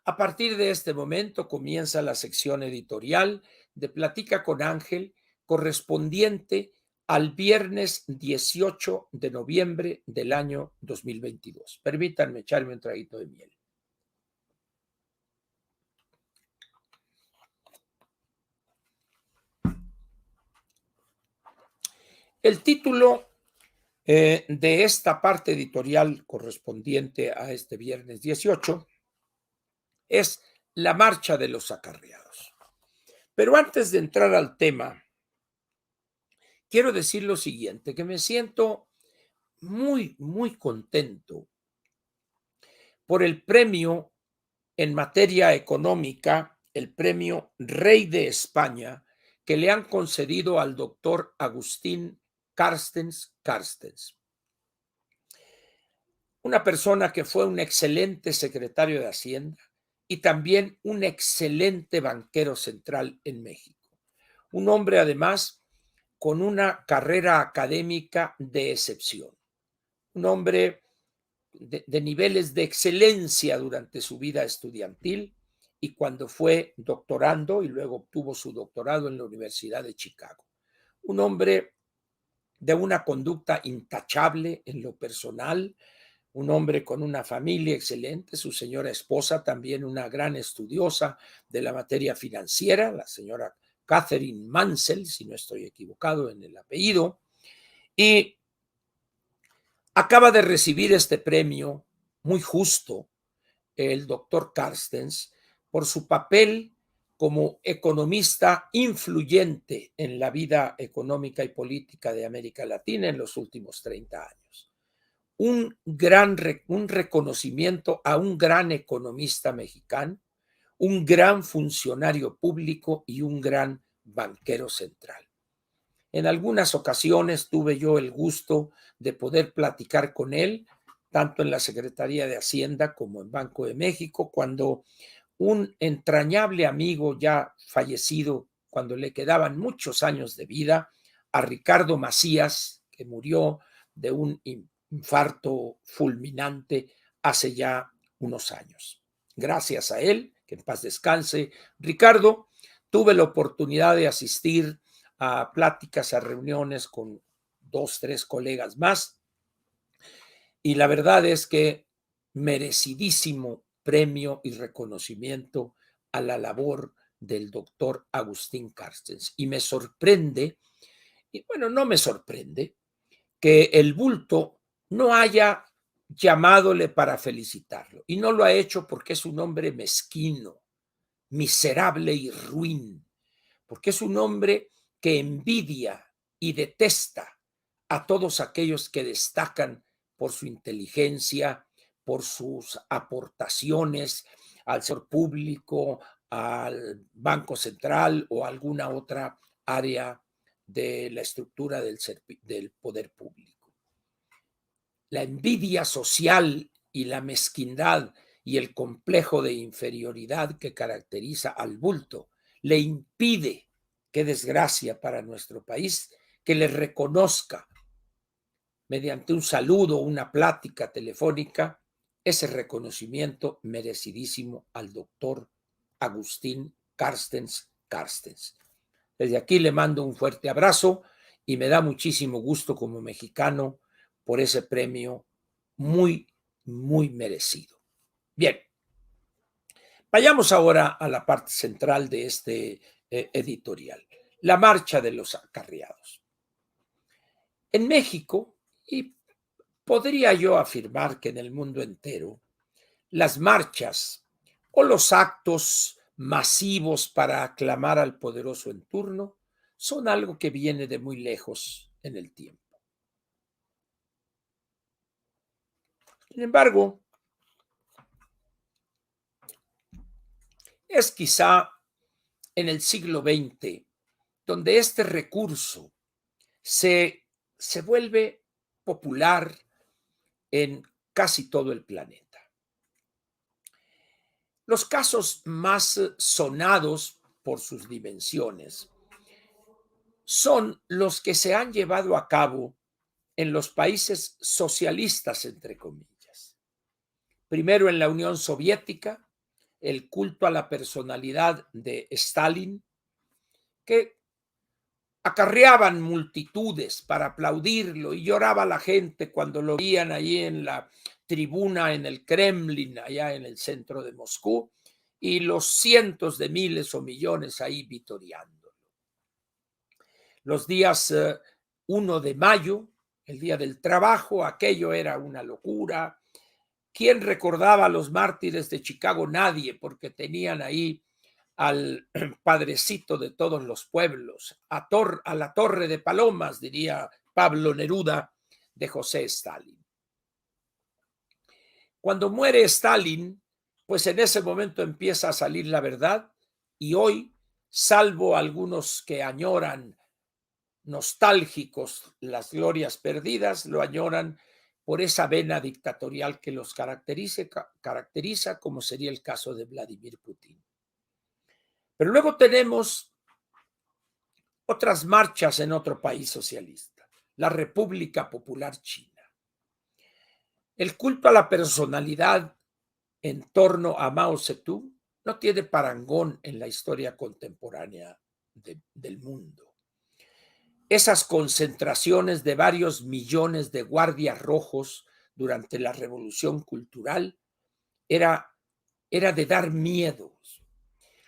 A partir de este momento comienza la sección editorial de Platica con Ángel, correspondiente al viernes 18 de noviembre del año 2022. Permítanme echarme un traguito de miel. El título de esta parte editorial correspondiente a este viernes 18 es La marcha de los acarreados. Pero antes de entrar al tema, quiero decir lo siguiente, que me siento muy contento por el premio en materia económica, el premio Rey de España, que le han concedido al doctor Agustín Carstens. Una persona que fue un excelente secretario de Hacienda y también un excelente banquero central en México. Un hombre, además, con una carrera académica de excepción. Un hombre de niveles de excelencia durante su vida estudiantil y cuando fue doctorando y luego obtuvo su doctorado en la Universidad de Chicago. Un hombre de una conducta intachable en lo personal, un hombre con una familia excelente, su señora esposa también una gran estudiosa de la materia financiera, la señora Catherine Mansell, si no estoy equivocado en el apellido, y acaba de recibir este premio muy justo el doctor Carstens por su papel como economista influyente en la vida económica y política de América Latina en los últimos 30 años. Un reconocimiento a un gran economista mexicano, un gran funcionario público y un gran banquero central. En algunas ocasiones tuve yo el gusto de poder platicar con él, tanto en la Secretaría de Hacienda como en Banco de México, cuando un entrañable amigo ya fallecido, cuando le quedaban muchos años de vida, a Ricardo Macías, que murió de un infarto fulminante hace ya unos años. Gracias a él, que en paz descanse, Ricardo, tuve la oportunidad de asistir a pláticas, a reuniones con 2, 3 colegas más. Y la verdad es que merecidísimo premio y reconocimiento a la labor del doctor Agustín Carstens. Y me sorprende, y bueno, no me sorprende, que el bulto no haya llamadole para felicitarlo. Y no lo ha hecho porque es un hombre mezquino, miserable y ruin, porque es un hombre que envidia y detesta a todos aquellos que destacan por su inteligencia, por sus aportaciones al sector público, al Banco Central o a alguna otra área de la estructura del poder público. La envidia social y la mezquindad y el complejo de inferioridad que caracteriza al bulto le impide, qué desgracia para nuestro país, que le reconozca mediante un saludo, una plática telefónica, ese reconocimiento merecidísimo al doctor Agustín Carstens. Desde aquí le mando un fuerte abrazo y me da muchísimo gusto como mexicano por ese premio muy merecido. Bien, vayamos ahora a la parte central de este editorial, la marcha de los acarreados. En México, y podría yo afirmar que en el mundo entero, las marchas o los actos masivos para aclamar al poderoso en turno son algo que viene de muy lejos en el tiempo. Sin embargo, es quizá en el siglo XX donde este recurso se vuelve popular en casi todo el planeta. Los casos más sonados por sus dimensiones son los que se han llevado a cabo en los países socialistas, entre comillas. Primero en la Unión Soviética, el culto a la personalidad de Stalin, que acarreaban multitudes para aplaudirlo y lloraba la gente cuando lo veían allí en la tribuna en el Kremlin, allá en el centro de Moscú, y los cientos de miles o millones ahí vitoreando. Los días 1 de mayo, el Día del Trabajo, aquello era una locura. ¿Quién recordaba a los mártires de Chicago? Nadie, porque tenían ahí al padrecito de todos los pueblos, a la torre de palomas, diría Pablo Neruda, de José Stalin. Cuando muere Stalin, pues en ese momento empieza a salir la verdad y hoy, salvo algunos que añoran nostálgicos las glorias perdidas, lo añoran por esa vena dictatorial que los caracteriza, como sería el caso de Vladimir Putin. Pero luego tenemos otras marchas en otro país socialista, la República Popular China. El culto a la personalidad en torno a Mao Zedong no tiene parangón en la historia contemporánea del mundo. Esas concentraciones de varios millones de guardias rojos durante la Revolución Cultural era de dar miedo.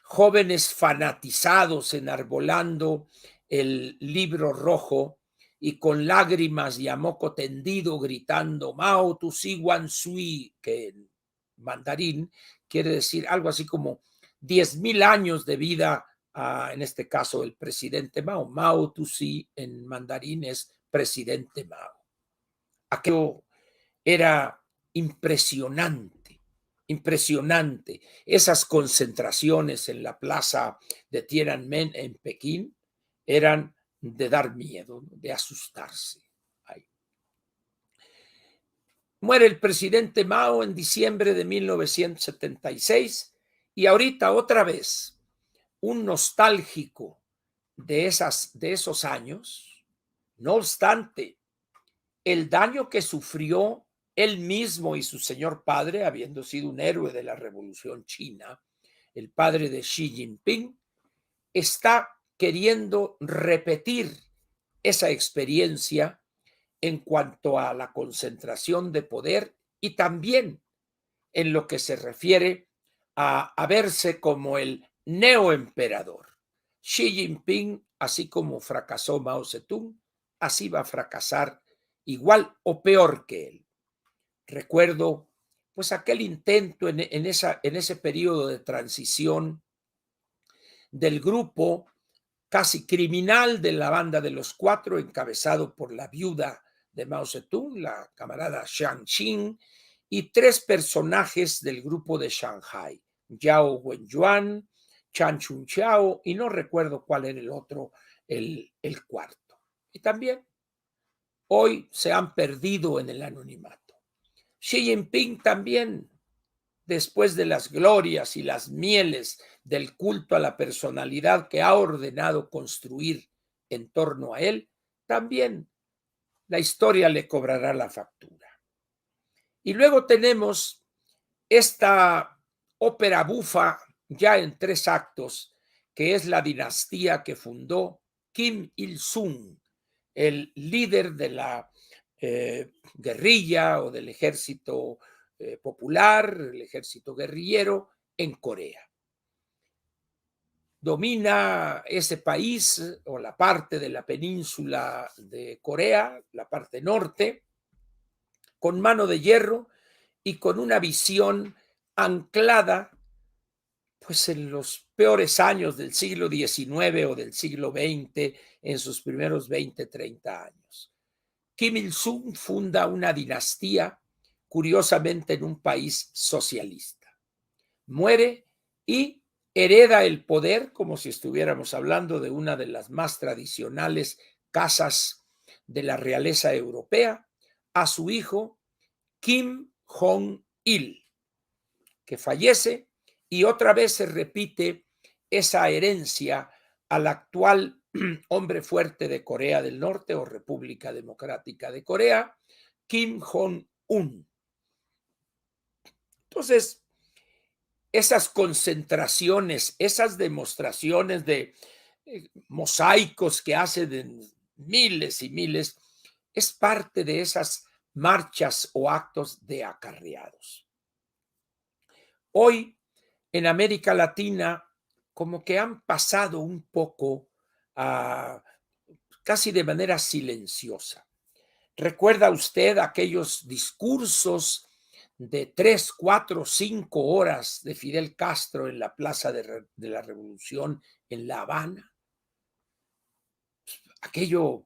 Jóvenes fanatizados enarbolando el libro rojo y con lágrimas y a moco tendido gritando Mao Tusi Wan Sui, que en mandarín quiere decir algo así como 10,000 años de vida, en este caso el presidente Mao. Mao Tusi en mandarín es presidente Mao. Aquello era impresionante, impresionante. Esas concentraciones en la plaza de Tiananmen en Pekín eran de dar miedo, de asustarse. Ahí. Muere el presidente Mao en diciembre de 1976 y ahorita otra vez un nostálgico de esos años. No obstante, el daño que sufrió él mismo y su señor padre, habiendo sido un héroe de la Revolución China, el padre de Xi Jinping, está queriendo repetir esa experiencia en cuanto a la concentración de poder y también en lo que se refiere a verse como el neoemperador. Xi Jinping, así como fracasó Mao Zedong, así va a fracasar igual o peor que él. Recuerdo pues aquel intento en ese periodo de transición del grupo casi criminal de la banda de los cuatro, encabezado por la viuda de Mao Zedong, la camarada Jiang Qing, y 3 personajes del grupo de Shanghai, Yao Wenyuan, Chan Chunqiao, y no recuerdo cuál era el otro, el cuarto. Y también hoy se han perdido en el anonimato. Xi Jinping también, después de las glorias y las mieles del culto a la personalidad que ha ordenado construir en torno a él, también la historia le cobrará la factura. Y luego tenemos esta ópera bufa ya en 3 actos, que es la dinastía que fundó Kim Il-sung, el líder de la guerrilla o del ejército popular, el ejército guerrillero en Corea. Domina ese país o la parte de la península de Corea, la parte norte, con mano de hierro y con una visión anclada pues en los peores años del siglo XIX o del siglo XX, en sus primeros 20, 30 años. Kim Il-sung funda una dinastía, curiosamente en un país socialista. Muere y hereda el poder, como si estuviéramos hablando de una de las más tradicionales casas de la realeza europea, a su hijo Kim Jong-il, que fallece y otra vez se repite esa herencia al actual hombre fuerte de Corea del Norte o República Democrática de Corea, Kim Jong-un. Entonces, esas concentraciones, esas demostraciones de mosaicos que hace de miles y miles, es parte de esas marchas o actos de acarreados. Hoy en América Latina como que han pasado un poco a casi de manera silenciosa. ¿Recuerda usted aquellos discursos de 3, 4, 5 horas de Fidel Castro en la Plaza de la Revolución en La Habana? Aquello,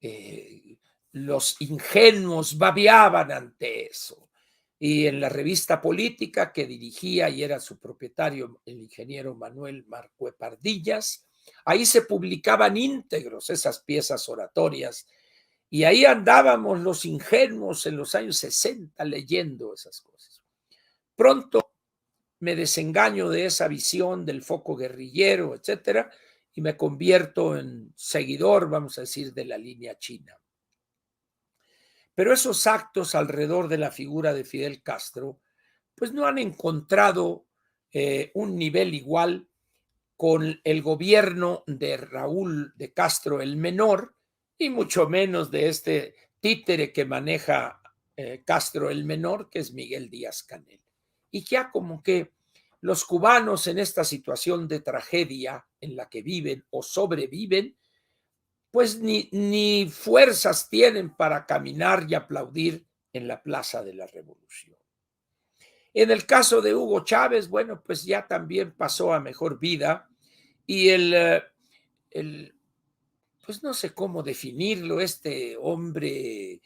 eh, los ingenuos babeaban ante eso. Y en la revista política que dirigía y era su propietario, el ingeniero Manuel Marcue Pardillas, ahí se publicaban íntegros esas piezas oratorias. Y ahí andábamos los ingenuos en los años 60 leyendo esas cosas. Pronto me desengaño de esa visión del foco guerrillero, etcétera, y me convierto en seguidor, vamos a decir, de la línea china. Pero esos actos alrededor de la figura de Fidel Castro, pues no han encontrado un nivel igual con el gobierno de Raúl de Castro el Menor y mucho menos de este títere que maneja Castro el Menor, que es Miguel Díaz-Canel. Y ya como que los cubanos en esta situación de tragedia en la que viven o sobreviven, pues ni fuerzas tienen para caminar y aplaudir en la Plaza de la Revolución. En el caso de Hugo Chávez, bueno, pues ya también pasó a mejor vida y el pues no sé cómo definirlo, este hombre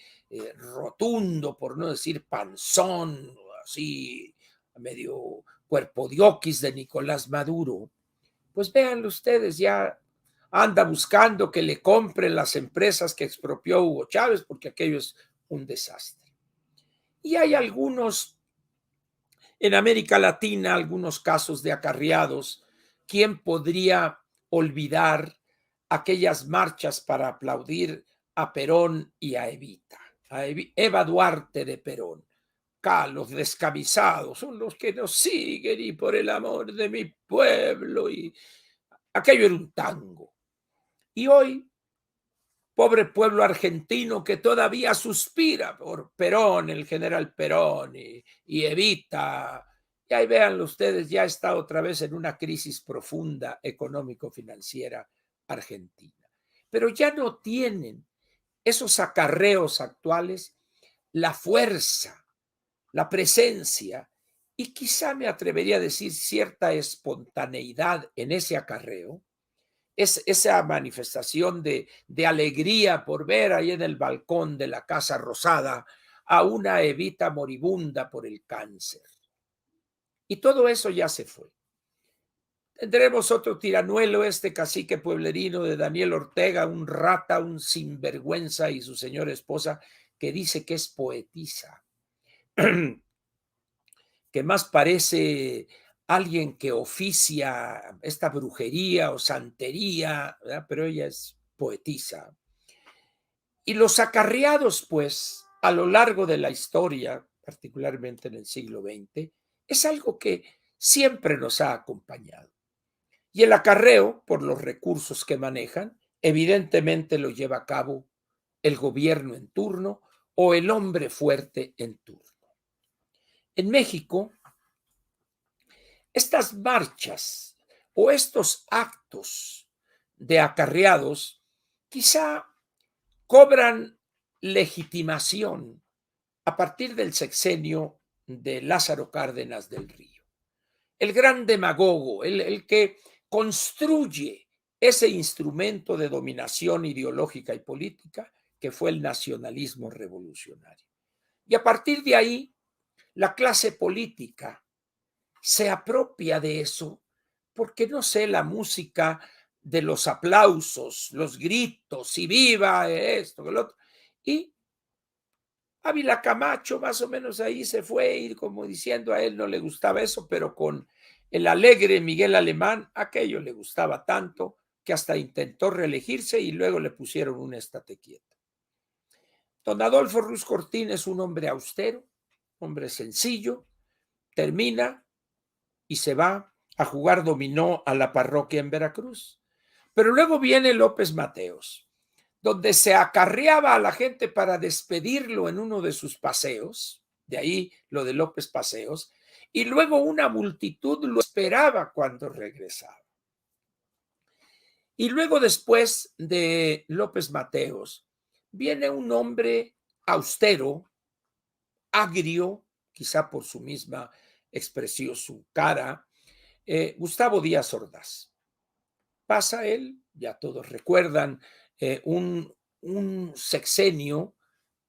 rotundo, por no decir panzón, así medio cuerpo de oquis de Nicolás Maduro, pues véanlo ustedes, ya anda buscando que le compren las empresas que expropió Hugo Chávez, porque aquello es un desastre. Y hay algunos en América Latina, algunos casos de acarreados. ¿Quién podría olvidar aquellas marchas para aplaudir a Perón y a Evita? A Eva Duarte de Perón. Acá los descamisados son los que nos siguen y por el amor de mi pueblo. Y aquello era un tango. Y hoy, pobre pueblo argentino que todavía suspira por Perón, el general Perón y Evita. Y ahí véanlo ustedes, ya está otra vez en una crisis profunda económico-financiera argentina. Pero ya no tienen esos acarreos actuales la fuerza, la presencia y quizá me atrevería a decir cierta espontaneidad en ese acarreo, es esa manifestación de alegría por ver ahí en el balcón de la Casa Rosada a una Evita moribunda por el cáncer. Y todo eso ya se fue. Tendremos otro tiranuelo, este cacique pueblerino de Daniel Ortega, un rata, un sinvergüenza y su señora esposa, que dice que es poetisa, que más parece alguien que oficia esta brujería o santería, ¿verdad? Pero ella es poetisa. Y los acarreados, pues, a lo largo de la historia, particularmente en el siglo XX, es algo que siempre nos ha acompañado. Y el acarreo, por los recursos que manejan, evidentemente lo lleva a cabo el gobierno en turno o el hombre fuerte en turno. En México, estas marchas o estos actos de acarreados quizá cobran legitimación a partir del sexenio de Lázaro Cárdenas del Río. El gran demagogo, el que construye ese instrumento de dominación ideológica y política que fue el nacionalismo revolucionario. Y a partir de ahí, la clase política se apropia de eso porque, no sé, la música de los aplausos, los gritos, y viva esto, que lo otro. Y Ávila Camacho más o menos ahí se fue, ir como diciendo a él no le gustaba eso, pero con el alegre Miguel Alemán, aquello le gustaba tanto que hasta intentó reelegirse y luego le pusieron un estate quieto. Don Adolfo Ruiz Cortines es un hombre austero, hombre sencillo, termina y se va a jugar dominó a la parroquia en Veracruz. Pero luego viene López Mateos, donde se acarreaba a la gente para despedirlo en uno de sus paseos, de ahí lo de López Paseos, y luego una multitud lo esperaba cuando regresaba. Y luego después de López Mateos, viene un hombre austero, agrio, quizá por su misma expresión, su cara, Gustavo Díaz Ordaz. Pasa él, ya todos recuerdan, un sexenio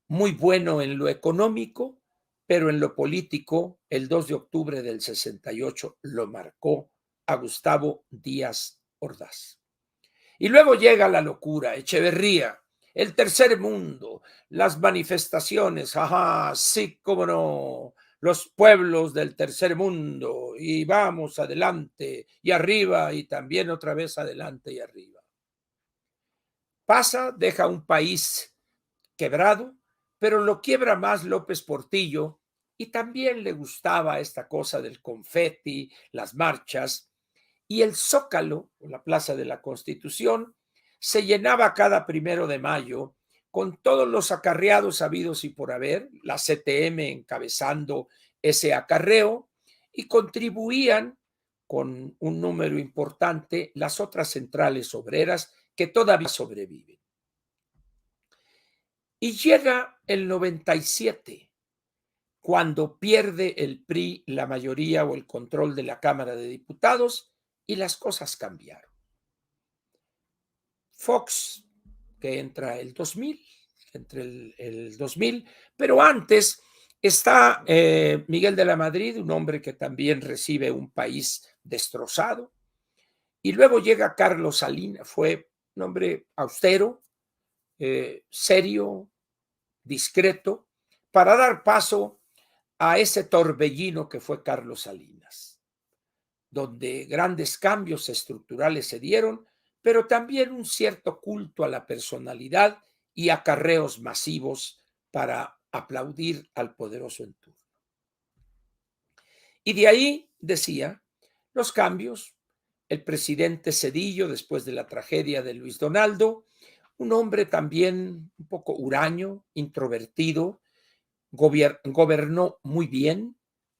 muy bueno en lo económico, pero en lo político, el 2 de octubre del 68 lo marcó a Gustavo Díaz Ordaz. Y luego llega la locura, Echeverría, el tercer mundo, las manifestaciones, ajá, sí, cómo no, los pueblos del tercer mundo, y vamos adelante y arriba, y también otra vez adelante y arriba. Pasa, deja un país quebrado, pero lo quiebra más López Portillo, y también le gustaba esta cosa del confeti, las marchas, y el Zócalo, la Plaza de la Constitución, se llenaba cada 1 de mayo con todos los acarreados habidos y por haber, la CTM encabezando ese acarreo, y contribuían con un número importante las otras centrales obreras que todavía sobreviven. Y llega el 97, cuando pierde el PRI la mayoría o el control de la Cámara de Diputados, y las cosas cambiaron. Fox, que entra el 2000, entre el 2000, pero antes está Miguel de la Madrid, un hombre que también recibe un país destrozado, y luego llega Carlos Salinas, fue un hombre austero, serio, discreto, para dar paso a ese torbellino que fue Carlos Salinas, donde grandes cambios estructurales se dieron, pero también un cierto culto a la personalidad y acarreos masivos para aplaudir al poderoso en turno. Y de ahí, decía, los cambios, el presidente Zedillo, después de la tragedia de Luis Donaldo, un hombre también un poco huraño, introvertido, gobernó muy bien,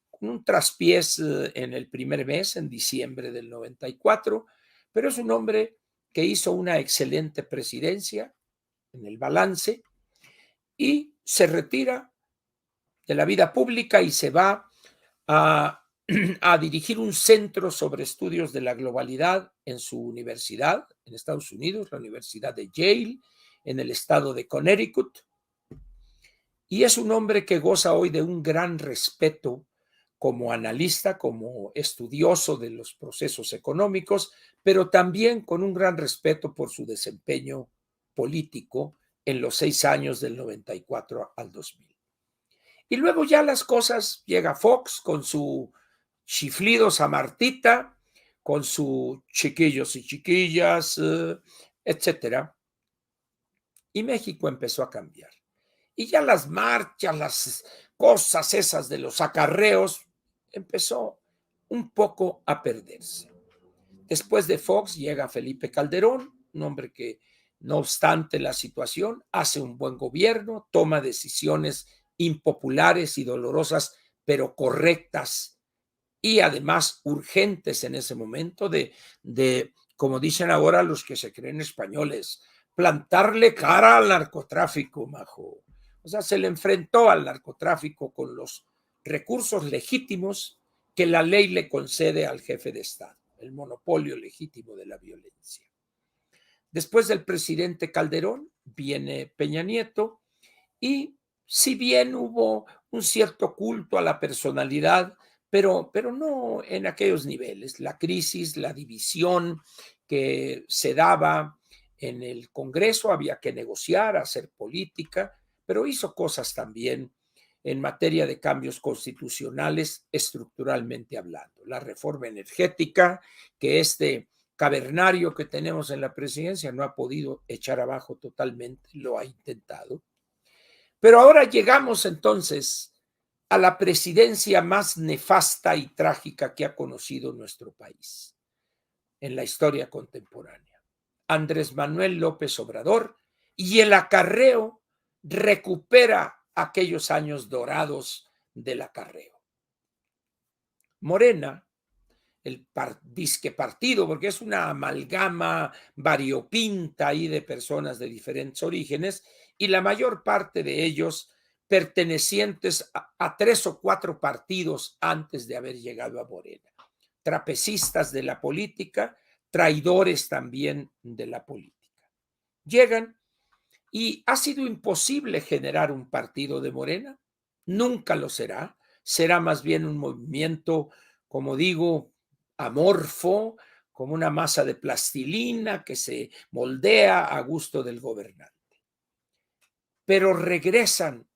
con un traspiés en el primer mes, en diciembre del 94, pero es un hombre que hizo una excelente presidencia en el balance y se retira de la vida pública y se va a, a dirigir un centro sobre estudios de la globalidad en su universidad en Estados Unidos, la Universidad de Yale, en el estado de Connecticut. Y es un hombre que goza hoy de un gran respeto como analista, como estudioso de los procesos económicos, pero también con un gran respeto por su desempeño político en los 6 años del 94 al 2000. Y luego ya las cosas, llega Fox con su chiflidos a Martita, con su chiquillos y chiquillas, etcétera. Y México empezó a cambiar. Y ya las marchas, las cosas esas de los acarreos, empezó un poco a perderse. Después de Fox llega Felipe Calderón, un hombre que, no obstante la situación, hace un buen gobierno, toma decisiones impopulares y dolorosas, pero correctas y además urgentes en ese momento como dicen ahora los que se creen españoles, plantarle cara al narcotráfico, majo. O sea, se le enfrentó al narcotráfico con los recursos legítimos que la ley le concede al jefe de Estado, el monopolio legítimo de la violencia. Después del presidente Calderón viene Peña Nieto y si bien hubo un cierto culto a la personalidad, pero no en aquellos niveles, la crisis, la división que se daba en el Congreso, había que negociar, hacer política, pero hizo cosas también en materia de cambios constitucionales, estructuralmente hablando. La reforma energética, que este cavernario que tenemos en la presidencia no ha podido echar abajo totalmente, lo ha intentado. Pero ahora llegamos entonces a la presidencia más nefasta y trágica que ha conocido nuestro país en la historia contemporánea. Andrés Manuel López Obrador, y el acarreo recupera aquellos años dorados del acarreo. Morena, el disque partido, porque es una amalgama variopinta ahí de personas de diferentes orígenes, y la mayor parte de ellos pertenecientes a 3 o 4 partidos antes de haber llegado a Morena. Trapecistas de la política, traidores también de la política. Llegan y ha sido imposible generar un partido de Morena, nunca lo será, será más bien un movimiento, como digo, amorfo, como una masa de plastilina que se moldea a gusto del gobernante. Pero regresan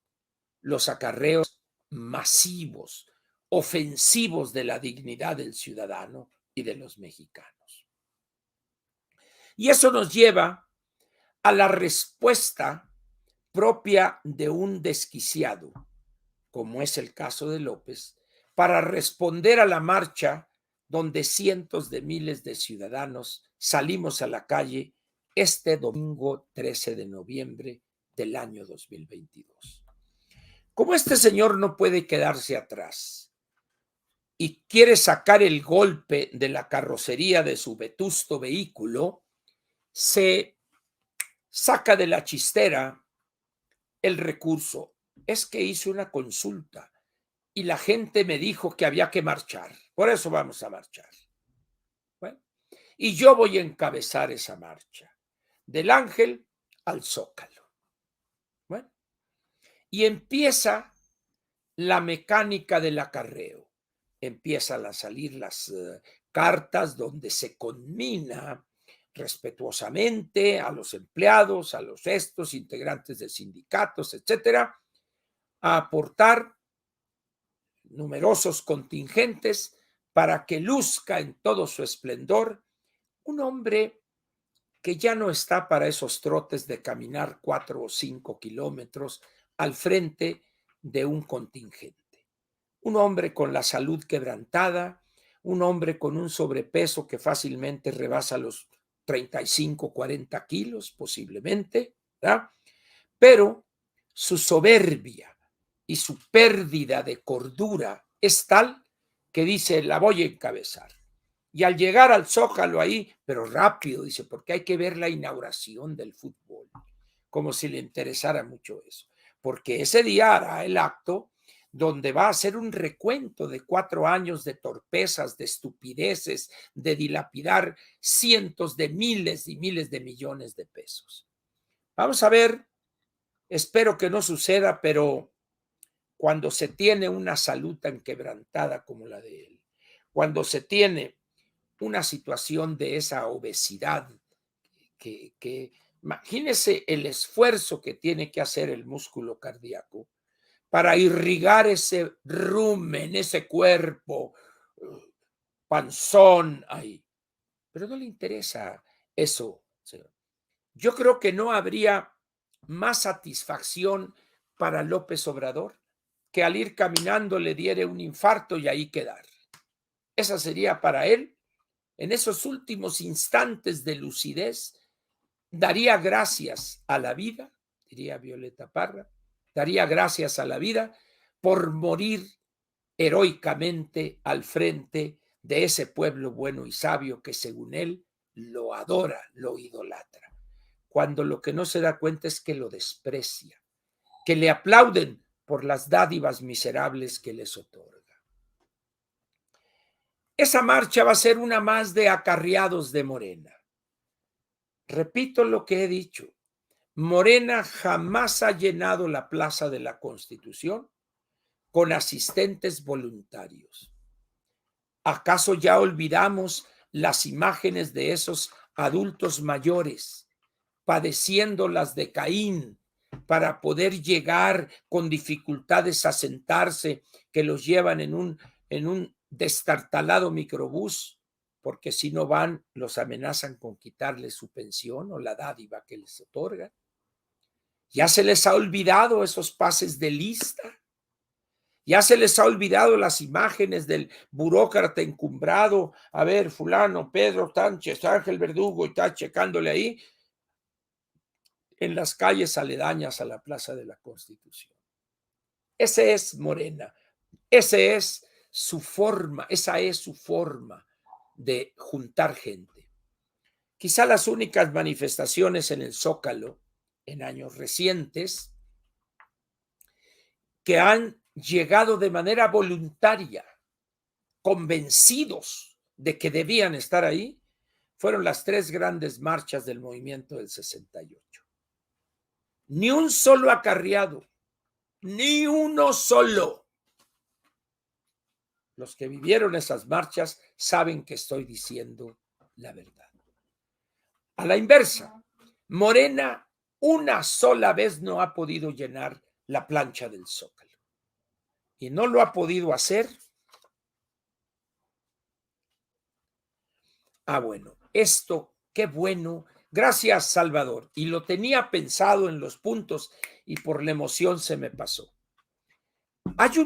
los acarreos masivos, ofensivos de la dignidad del ciudadano y de los mexicanos. Y eso nos lleva a la respuesta propia de un desquiciado, como es el caso de López, para responder a la marcha donde cientos de miles de ciudadanos salimos a la calle este domingo 13 de noviembre del año 2022. Como este señor no puede quedarse atrás y quiere sacar el golpe de la carrocería de su vetusto vehículo, se saca de la chistera el recurso. Es que hice una consulta y la gente me dijo que había que marchar. Por eso vamos a marchar. Bueno, y yo voy a encabezar esa marcha, del Ángel al Zócalo. Bueno, y empieza la mecánica del acarreo. Empiezan a salir las cartas donde se conmina respetuosamente a los empleados, a los integrantes de sindicatos, etcétera, a aportar numerosos contingentes para que luzca en todo su esplendor un hombre que ya no está para esos trotes de caminar 4 o 5 kilómetros al frente de un contingente. Un hombre con la salud quebrantada, un hombre con un sobrepeso que fácilmente rebasa los 35, 40 kilos posiblemente, ¿verdad? Pero su soberbia y su pérdida de cordura es tal que dice, la voy a encabezar. Y al llegar al Zócalo ahí, pero rápido, dice, porque hay que ver la inauguración del fútbol, como si le interesara mucho eso. Porque ese día hará el acto donde va a hacer un recuento de 4 años de torpezas, de estupideces, de dilapidar cientos de miles y miles de millones de pesos. Vamos a ver, espero que no suceda, pero cuando se tiene una salud tan quebrantada como la de él, cuando se tiene una situación de esa obesidad, que imagínese el esfuerzo que tiene que hacer el músculo cardíaco para irrigar ese rumen, ese cuerpo panzón ahí. Pero no le interesa eso, señor. Yo creo que no habría más satisfacción para López Obrador que al ir caminando le diere un infarto y ahí quedar. Esa sería para él, en esos últimos instantes de lucidez, daría gracias a la vida, diría Violeta Parra, daría gracias a la vida por morir heroicamente al frente de ese pueblo bueno y sabio que según él lo adora, lo idolatra, cuando lo que no se da cuenta es que lo desprecia, que le aplauden por las dádivas miserables que les otorga. Esa marcha va a ser una más de acarreados de Morena. Repito lo que he dicho, Morena jamás ha llenado la Plaza de la Constitución con asistentes voluntarios. ¿Acaso ya olvidamos las imágenes de esos adultos mayores padeciendo las de Caín para poder llegar con dificultades a sentarse, que los llevan en un destartalado microbús, porque si no van, los amenazan con quitarles su pensión o la dádiva que les otorgan? ¿Ya se les ha olvidado esos pases de lista? Ya se les ha olvidado las imágenes del burócrata encumbrado. A ver, fulano, Pedro Sánchez, Ángel Verdugo, y está checándole ahí en las calles aledañas a la Plaza de la Constitución. Ese es Morena. Esa es su forma de juntar gente. Quizá las únicas manifestaciones en el Zócalo en años recientes que han llegado de manera voluntaria, convencidos de que debían estar ahí, fueron las 3 grandes marchas del movimiento del 68. Ni un solo acarreado, ni uno solo. Los que vivieron esas marchas saben que estoy diciendo la verdad. A la inversa, Morena una sola vez no ha podido llenar la plancha del Zócalo. Y no lo ha podido hacer. Bueno, esto, qué bueno. Gracias, Salvador. Y lo tenía pensado en los puntos y por la emoción se me pasó. Hay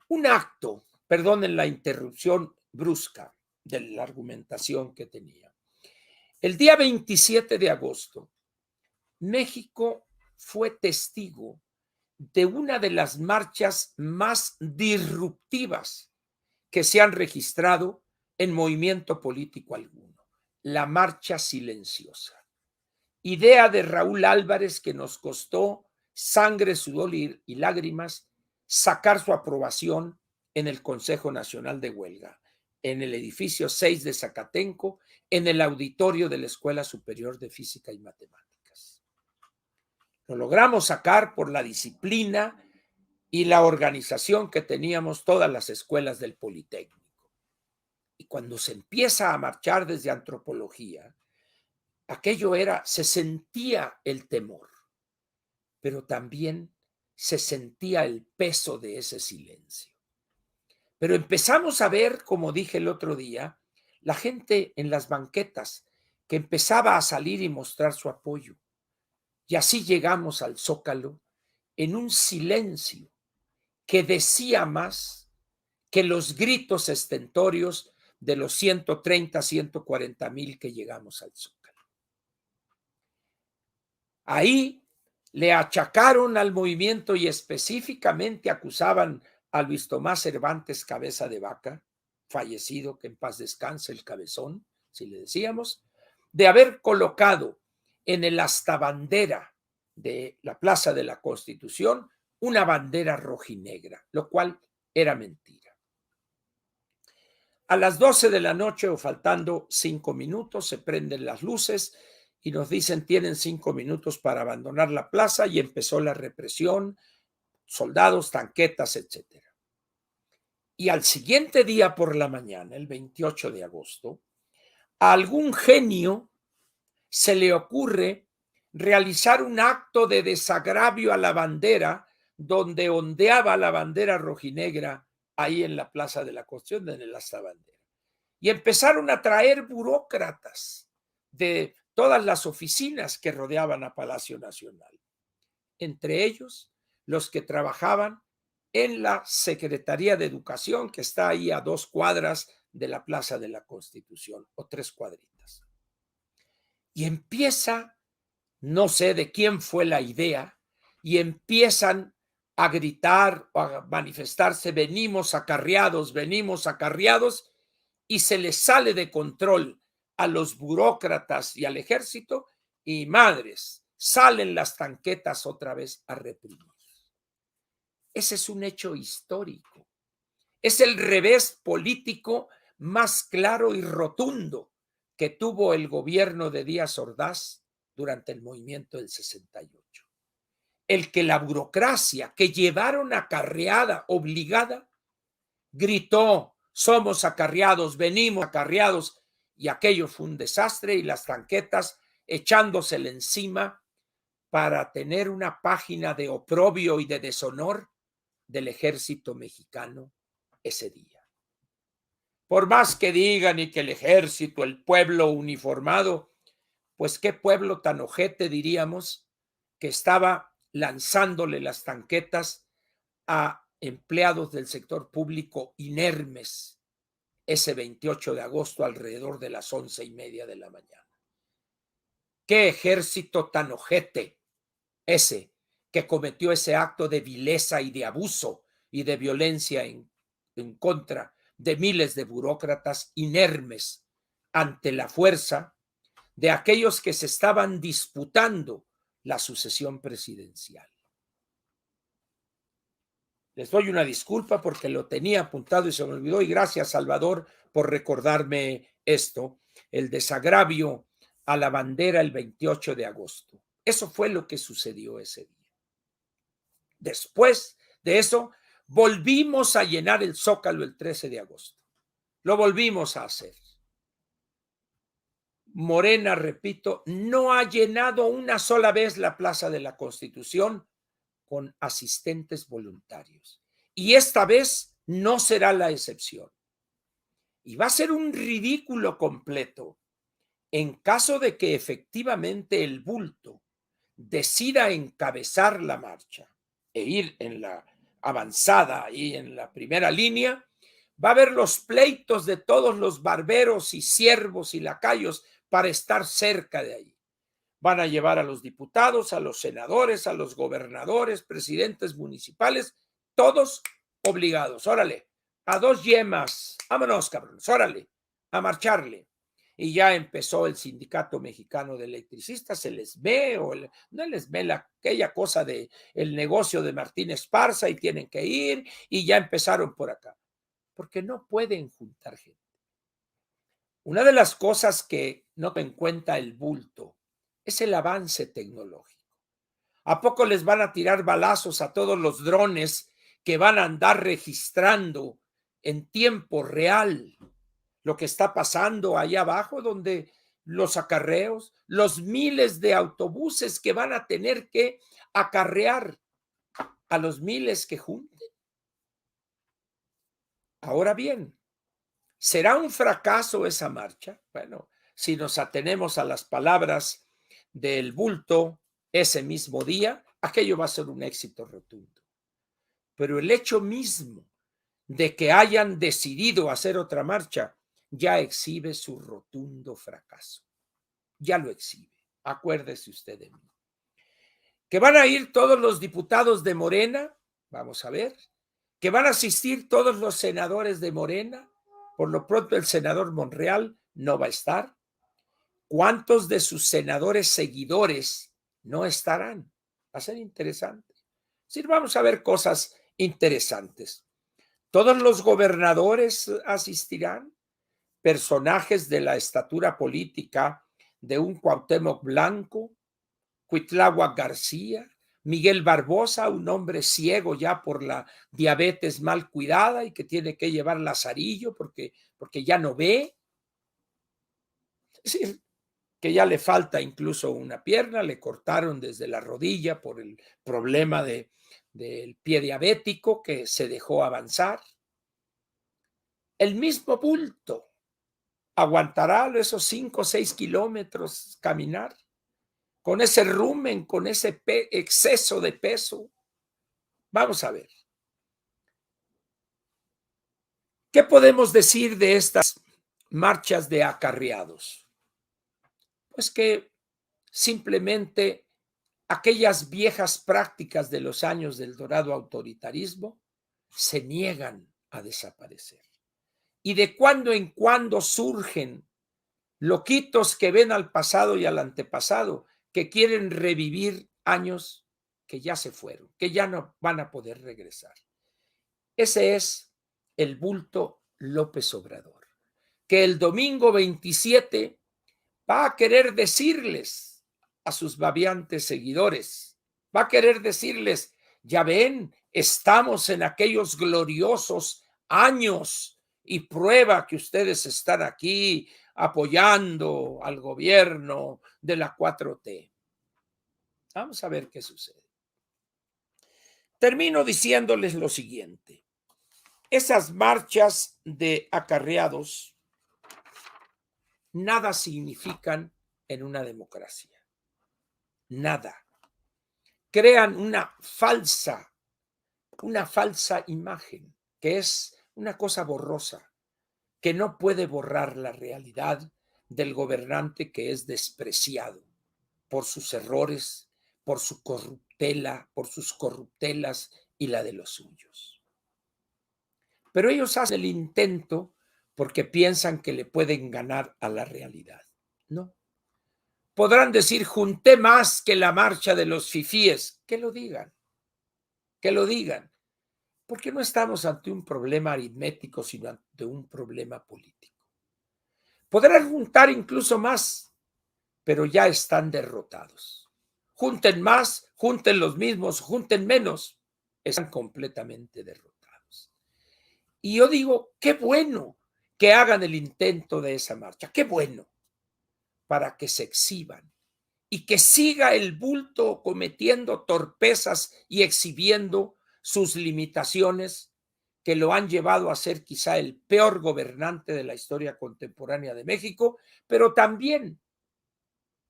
un acto, perdonen la interrupción brusca de la argumentación que tenía. El día 27 de agosto, México fue testigo de una de las marchas más disruptivas que se han registrado en movimiento político alguno, la marcha silenciosa. Idea de Raúl Álvarez que nos costó sangre, sudor y lágrimas sacar su aprobación en el Consejo Nacional de Huelga, en el edificio 6 de Zacatenco, en el auditorio de la Escuela Superior de Física y Matemáticas. Lo logramos sacar por la disciplina y la organización que teníamos todas las escuelas del Politécnico. Y cuando se empieza a marchar desde antropología, se sentía el temor, pero también se sentía el peso de ese silencio. Pero empezamos a ver, como dije el otro día, la gente en las banquetas que empezaba a salir y mostrar su apoyo. Y así llegamos al Zócalo en un silencio que decía más que los gritos estentorios de los 130, 140 mil que llegamos al Zócalo. Ahí le achacaron al movimiento y específicamente acusaban a Luis Tomás Cervantes Cabeza de Vaca, fallecido, que en paz descanse el cabezón, si le decíamos, de haber colocado en el astabandera de la Plaza de la Constitución una bandera rojinegra, lo cual era mentira. A las 12 de la noche o faltando 5 minutos se prenden las luces y nos dicen tienen 5 minutos para abandonar la plaza y empezó la represión, soldados, tanquetas, etc. Y al siguiente día por la mañana, el 28 de agosto, a algún genio se le ocurre realizar un acto de desagravio a la bandera donde ondeaba la bandera rojinegra ahí en la Plaza de la Constitución, en el astabandera. Y empezaron a traer burócratas de todas las oficinas que rodeaban a Palacio Nacional, entre ellos los que trabajaban en la Secretaría de Educación, que está ahí a 2 cuadras de la Plaza de la Constitución, o 3 cuadritas. Y empieza, no sé de quién fue la idea, y empiezan a gritar o a manifestarse, venimos acarreados, y se les sale de control a los burócratas y al ejército, y madres, salen las tanquetas otra vez a reprimir. Ese es un hecho histórico. Es el revés político más claro y rotundo que tuvo el gobierno de Díaz Ordaz durante el movimiento del 68. El que la burocracia que llevaron acarreada, obligada, gritó, somos acarreados, venimos acarreados, y aquello fue un desastre y las tanquetas echándosele encima para tener una página de oprobio y de deshonor del ejército mexicano ese día. Por más que digan y que el ejército, el pueblo uniformado, pues qué pueblo tan ojete diríamos que estaba lanzándole las tanquetas empleados del sector público inermes ese 28 de agosto alrededor de las 11:30 de la mañana. ¿Qué ejército tan ojete ese que cometió ese acto de vileza y de abuso y de violencia en contra de miles de burócratas inermes ante la fuerza de aquellos que se estaban disputando la sucesión presidencial? Les doy una disculpa porque lo tenía apuntado y se me olvidó, y gracias, Salvador, por recordarme esto, el desagravio a la bandera el 28 de agosto. Eso fue lo que sucedió ese día. Después de eso, volvimos a llenar el Zócalo el 13 de agosto. Lo volvimos a hacer. Morena, repito, no ha llenado una sola vez la Plaza de la Constitución con asistentes voluntarios. Y esta vez no será la excepción. Y va a ser un ridículo completo en caso de que efectivamente el bulto decida encabezar la marcha e ir en la avanzada y en la primera línea. Va a haber los pleitos de todos los barberos y siervos y lacayos para estar cerca de ahí. Van a llevar a los diputados, a los senadores, a los gobernadores, presidentes municipales, todos obligados. Órale, a 2 yemas, vámonos, cabrones, órale, a marcharle. Y ya empezó el Sindicato Mexicano de Electricistas, el ESME, no el ESME, aquella cosa de el negocio de Martín Esparza, y tienen que ir, y ya empezaron por acá, porque no pueden juntar gente. Una de las cosas que no te en cuenta el bulto es el avance tecnológico. ¿A poco les van a tirar balazos a todos los drones que van a andar registrando en tiempo real lo que está pasando allá abajo, donde los acarreos, los miles de autobuses que van a tener que acarrear a los miles que junten? Ahora bien, ¿será un fracaso esa marcha? Bueno, si nos atenemos a las palabras del bulto ese mismo día, aquello va a ser un éxito rotundo. Pero el hecho mismo de que hayan decidido hacer otra marcha ya exhibe su rotundo fracaso. Ya lo exhibe. Acuérdese usted de mí. ¿Que van a ir todos los diputados de Morena? Vamos a ver. ¿Que van a asistir todos los senadores de Morena? Por lo pronto el senador Monreal no va a estar. ¿Cuántos de sus senadores seguidores no estarán? Va a ser interesante. Sí, vamos a ver cosas interesantes. ¿Todos los gobernadores asistirán? Personajes de la estatura política de un Cuauhtémoc Blanco, Cuitláhuac García, Miguel Barbosa, un hombre ciego ya por la diabetes mal cuidada y que tiene que llevar lazarillo porque ya no ve. Es decir, que ya le falta incluso una pierna, le cortaron desde la rodilla por el problema del pie diabético que se dejó avanzar. El mismo bulto aguantará esos 5 o 6 kilómetros caminar con ese rumen, con ese exceso de peso. Vamos a ver. ¿Qué podemos decir de estas marchas de acarreados? Pues que simplemente aquellas viejas prácticas de los años del dorado autoritarismo se niegan a desaparecer. Y de cuando en cuando surgen loquitos que ven al pasado y al antepasado, que quieren revivir años que ya se fueron, que ya no van a poder regresar. Ese es el bulto López Obrador, que el domingo 27 va a querer decirles a sus babeantes seguidores, va a querer decirles, ya ven, estamos en aquellos gloriosos años y prueba que ustedes están aquí apoyando al gobierno de la 4T. Vamos a ver qué sucede. Termino diciéndoles lo siguiente. Esas marchas de acarreados nada significan en una democracia. Nada. Crean una falsa una falsa imagen, que es una cosa borrosa, que no puede borrar la realidad del gobernante que es despreciado por sus errores, por su corruptela, por sus corruptelas y la de los suyos. Pero ellos hacen el intento porque piensan que le pueden ganar a la realidad. No. Podrán decir, junté más que la marcha de los fifíes. Que lo digan, que lo digan. Porque no estamos ante un problema aritmético, sino ante un problema político. Podrán juntar incluso más, pero ya están derrotados. Junten más, junten los mismos, junten menos, están completamente derrotados. Y yo digo, qué bueno que hagan el intento de esa marcha, qué bueno, para que se exhiban y que siga el bulto cometiendo torpezas y exhibiendo sus limitaciones que lo han llevado a ser quizá el peor gobernante de la historia contemporánea de México, pero también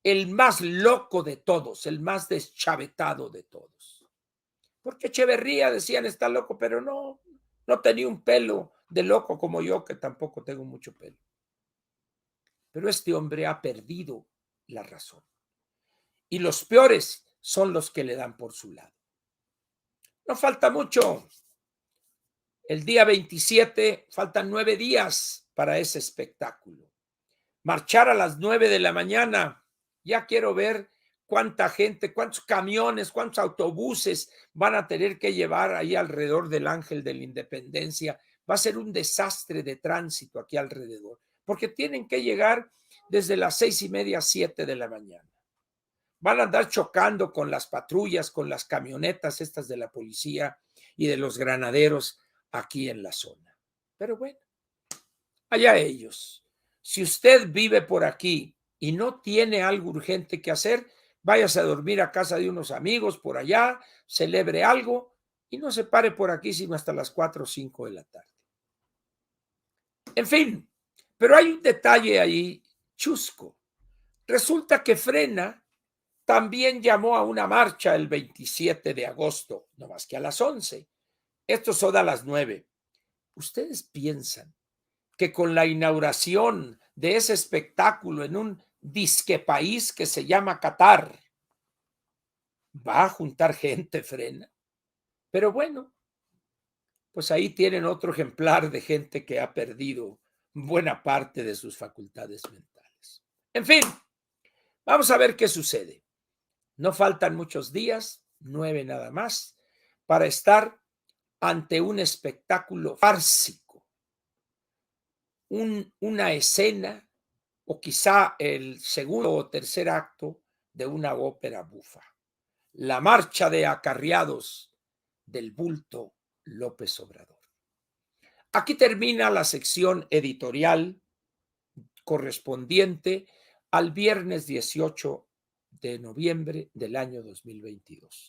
el más loco de todos, el más deschavetado de todos. Porque Echeverría decían está loco, pero no tenía un pelo de loco como yo, que tampoco tengo mucho pelo. Pero este hombre ha perdido la razón. Y los peores son los que le dan por su lado. No falta mucho. El día 27, faltan 9 días para ese espectáculo. Marchar a las 9 de la mañana. Ya quiero ver cuánta gente, cuántos camiones, cuántos autobuses van a tener que llevar ahí alrededor del Ángel de la Independencia. Va a ser un desastre de tránsito aquí alrededor, porque tienen que llegar desde las 6:30, 7 de la mañana. Van a andar chocando con las patrullas, con las camionetas estas de la policía y de los granaderos aquí en la zona. Pero bueno, allá ellos. Si usted vive por aquí y no tiene algo urgente que hacer, váyase a dormir a casa de unos amigos por allá, celebre algo y no se pare por aquí sino hasta las 4 o 5 de la tarde. En fin, pero hay un detalle ahí chusco. Resulta que Frena también llamó a una marcha el 27 de agosto, no más que a las 11. Esto son a las 9. ¿Ustedes piensan que con la inauguración de ese espectáculo en un disque país que se llama Qatar, va a juntar gente, Frena? Pero bueno, pues ahí tienen otro ejemplar de gente que ha perdido buena parte de sus facultades mentales. En fin, vamos a ver qué sucede. No faltan muchos días, 9 nada más, para estar ante un espectáculo fársico, una escena o quizá el segundo o tercer acto de una ópera bufa. La marcha de acarreados del bulto López Obrador. Aquí termina la sección editorial correspondiente al viernes 18 de noviembre del año 2022.